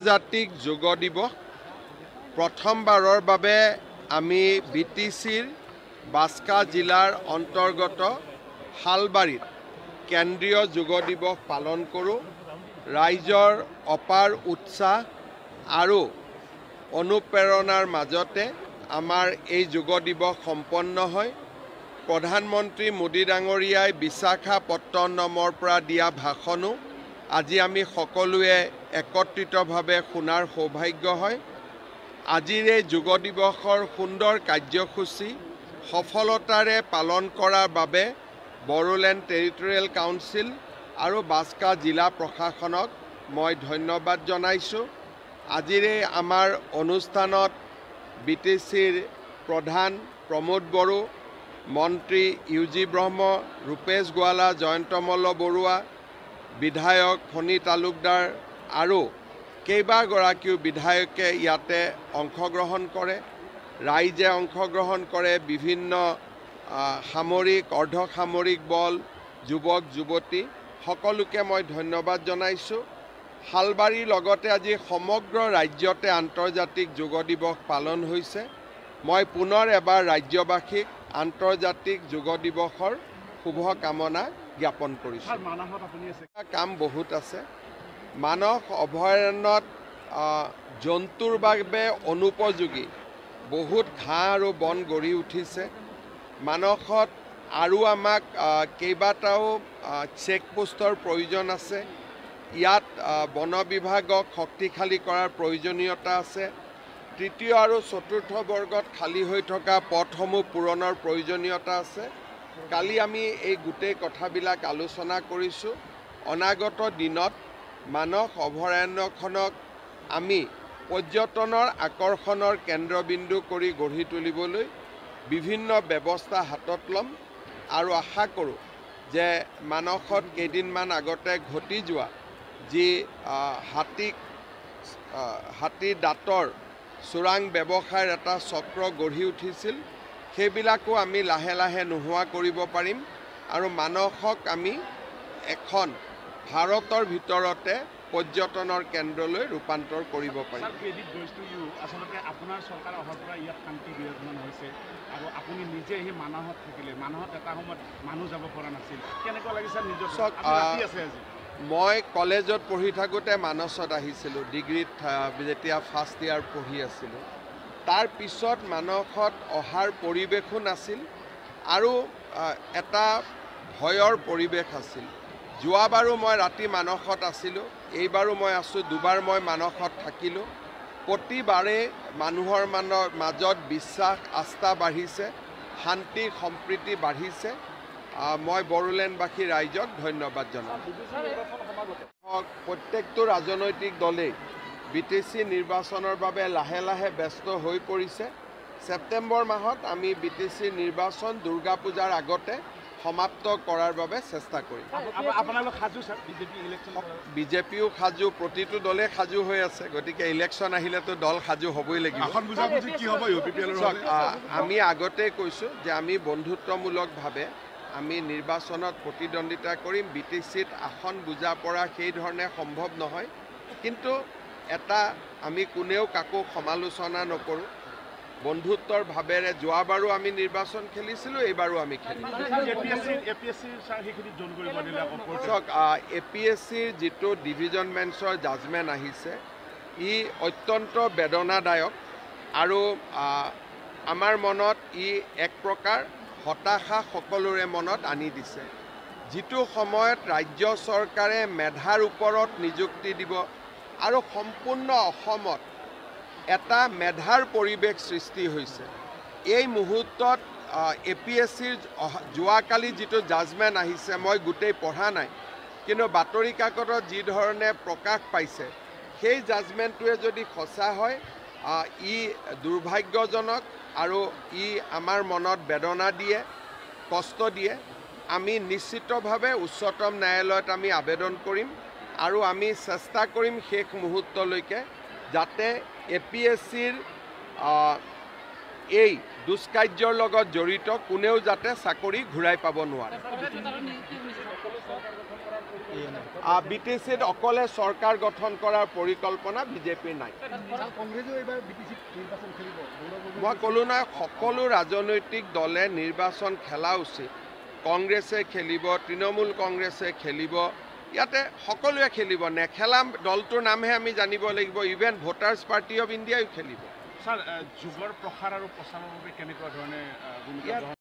আন্তৰ্জাতিক যোগ দিৱস প্ৰথমবাৰৰ বাবে আমি বিটিচিৰ বাস্কা জিলাৰ অন্তৰ্গত শালবাৰীত কেন্দ্ৰীয় যোগ দিৱস পালন কৰোঁ। ৰাইজৰ অপাৰ উৎসাহ আৰু অনুপ্ৰেৰণাৰ মাজতে আমাৰ এই যোগ দিৱস সম্পন্ন হয়। প্ৰধানমন্ত্ৰী মোদী ডাঙৰীয়াই বিশাখাপট্টনমৰ পৰা দিয়া ভাষণো আজি আমি সকলোৱে একত্ৰিতভাৱে শুনাৰ সৌভাগ্য হয়। আজিৰ এই যোগ দিৱসৰ সুন্দৰ কাৰ্যসূচী সফলতাৰে পালন কৰাৰ বাবে বড়োলেণ্ড টেৰিটৰিয়েল কাউন্সিল আৰু বাস্কা জিলা প্ৰশাসনক মই ধন্যবাদ জনাইছোঁ। আজিৰ এই আমাৰ অনুষ্ঠানত বিটিচিৰ প্ৰধান প্ৰমোদ বড়ো, মন্ত্ৰী ইউজি ব্ৰহ্ম, ৰূপেশ গোৱালা, জয়ন্ত মল্ল বৰুৱা, বিধায়ক ফণী তালুকদাৰ আৰু কেইবাগৰাকীও বিধায়কে ইয়াতে অংশগ্ৰহণ কৰে। ৰাইজে অংশগ্ৰহণ কৰে, বিভিন্ন সামৰিক অৰ্ধসামৰিক বল, যুৱক যুৱতী সকলোকে মই ধন্যবাদ জনাইছোঁ। শালবাৰীৰ লগতে আজি সমগ্ৰ ৰাজ্যতে আন্তৰ্জাতিক যোগ দিৱস পালন হৈছে। মই পুনৰ এবাৰ ৰাজ্যবাসীক আন্তৰ্জাতিক যোগ দিৱসৰ শুভকামনা জ্ঞাপন কৰিছোঁ। কাম বহুত আছে। মানস অভয়াৰণ্যত জন্তুৰ বাবে অনুপযোগী বহুত ঘাঁহ আৰু বন গঢ়ি উঠিছে। মানসত আৰু আমাক কেইবাটাও চেকপোষ্টৰ প্ৰয়োজন আছে। ইয়াত বন বিভাগক শক্তিশালী কৰাৰ প্ৰয়োজনীয়তা আছে। তৃতীয় আৰু চতুৰ্থ বৰ্গত খালী হৈ থকা পথসমূহ পূৰণৰ প্ৰয়োজনীয়তা আছে। কালি আমি এই গোটেই কথাবিলাক আলোচনা কৰিছোঁ। অনাগত দিনত মানস অভয়াৰণ্যখনক আমি পৰ্যটনৰ আকৰ্ষণৰ কেন্দ্ৰবিন্দু কৰি গঢ়ি তুলিবলৈ বিভিন্ন ব্যৱস্থা হাতত ল'ম আৰু আশা কৰোঁ যে মানসত কেইদিনমান আগতে ঘটি যোৱা যি হাতীৰ দাঁতৰ চোৰাং ব্যৱসায়ৰ এটা চক্ৰ গঢ়ি উঠিছিল, সেইবিলাকো আমি লাহে লাহে নোহোৱা কৰিব পাৰিম আৰু মানসক আমি এখন ভাৰতৰ ভিতৰতে পৰ্যটনৰ কেন্দ্ৰলৈ ৰূপান্তৰ কৰিব পাৰিম। আচলতে আপোনাৰ চৰকাৰ অহাৰ পৰা ইয়াত শান্তি বিৰাজমান হৈছে আৰু আপুনি নিজে সেই মানসত থাকিলে। মানসত এটা সময়ত মানুহ যাব পৰা নাছিল, কেনেকুৱা লাগিছে নিজৰ? মই কলেজত পঢ়ি থাকোঁতে মানসত আহিছিলোঁ, ডিগ্ৰীত যেতিয়া ফাৰ্ষ্ট ইয়াৰ পঢ়ি আছিলোঁ। তাৰ পিছত মানসত অহাৰ পৰিৱেশো নাছিল আৰু এটা ভয়ৰ পৰিৱেশ আছিল। যোৱাবাৰো মই ৰাতি মানসত আছিলোঁ, এইবাৰো মই আছোঁ। দুবাৰ মই মানসত থাকিলোঁ। প্ৰতিবাৰে মানুহৰ মাজত বিশ্বাস আস্থা বাঢ়িছে, শান্তি সম্প্ৰীতি বাঢ়িছে। মই বড়োলেণ্ডবাসী ৰাইজক ধন্যবাদ জনাওঁ। প্ৰত্যেকটো ৰাজনৈতিক দলেই বিটিচি নিৰ্বাচনৰ বাবে লাহে লাহে ব্যস্ত হৈ পৰিছে। ছেপ্টেম্বৰ মাহত আমি বিটিচি নিৰ্বাচন দুৰ্গা পূজাৰ আগতে সমাপ্ত কৰাৰ বাবে চেষ্টা কৰিম। বিজেপিও সাজু, প্ৰতিটো দলে সাজু হৈ আছে। গতিকে ইলেকশ্যন আহিলেতো দল সাজু হ'বই লাগিব। আমি আগতে কৈছোঁ যে আমি বন্ধুত্বমূলকভাৱে আমি নিৰ্বাচনত প্ৰতিদ্বন্দ্বিতা কৰিম। বিটিচিত আসন বুজা পৰা সেই ধৰণে সম্ভৱ নহয়, কিন্তু এটা আমি কোনেও কাকো সমালোচনা নকৰোঁ। বন্ধুত্বৰ ভাৱেৰে যোৱাবাৰো আমি নিৰ্বাচন খেলিছিলোঁ, এইবাৰো আমি খেলিম। APSCৰ যিটো ডিভিজন বেঞ্চৰ জাজমেণ্ট আহিছে, ই অত্যন্ত বেদনাদায়ক আৰু আমাৰ মনত ই এক প্ৰকাৰ হতাশা সকলোৰে মনত আনি দিছে। যিটো সময়ত ৰাজ্য চৰকাৰে মেধাৰ ওপৰত নিযুক্তি দিব আৰু সম্পূৰ্ণ অসমত এটা মেধাৰ পৰিৱেশ সৃষ্টি হৈছে, এই মুহূৰ্তত APSCৰ যোৱাকালি যিটো জাজমেণ্ট আহিছে, মই গোটেই পঢ়া নাই, কিন্তু বাতৰি কাকতত যি ধৰণে প্ৰকাশ পাইছে, সেই জাজমেণ্টটোৱে যদি সঁচা হয়, ই দুৰ্ভাগ্যজনক আৰু ই আমাৰ মনত বেদনা দিয়ে, কষ্ট দিয়ে। আমি নিশ্চিতভাৱে উচ্চতম ন্যায়ালয়ত আমি আবেদন কৰিম আৰু আমি চেষ্টা কৰিম শেষ মুহূৰ্তলৈকে যাতে APSCৰ এই দুষ্কাৰ্যৰ লগত জড়িত কোনেও যাতে চাকৰি ঘূৰাই পাব নোৱাৰে। BTCত অকলে চৰকাৰ গঠন কৰাৰ পৰিকল্পনা বিজেপিৰ নাই। মই ক'লোঁ নহয়, সকলো ৰাজনৈতিক দলে নিৰ্বাচন খেলা উচিত। কংগ্ৰেছে খেলিব, তৃণমূল কংগ্ৰেছে খেলিব, ইয়াতে সকলোৱে খেলিব। নেখেলা দলটোৰ নামহে আমি জানিব লাগিব। ইভেন ভোটাৰ্ছ পাৰ্টি অফ ইণ্ডিয়াও খেলিব। ছাৰ, যুগৰ প্ৰসাৰ আৰু প্ৰচাৰৰ বাবে কেনেকুৱা ধৰণে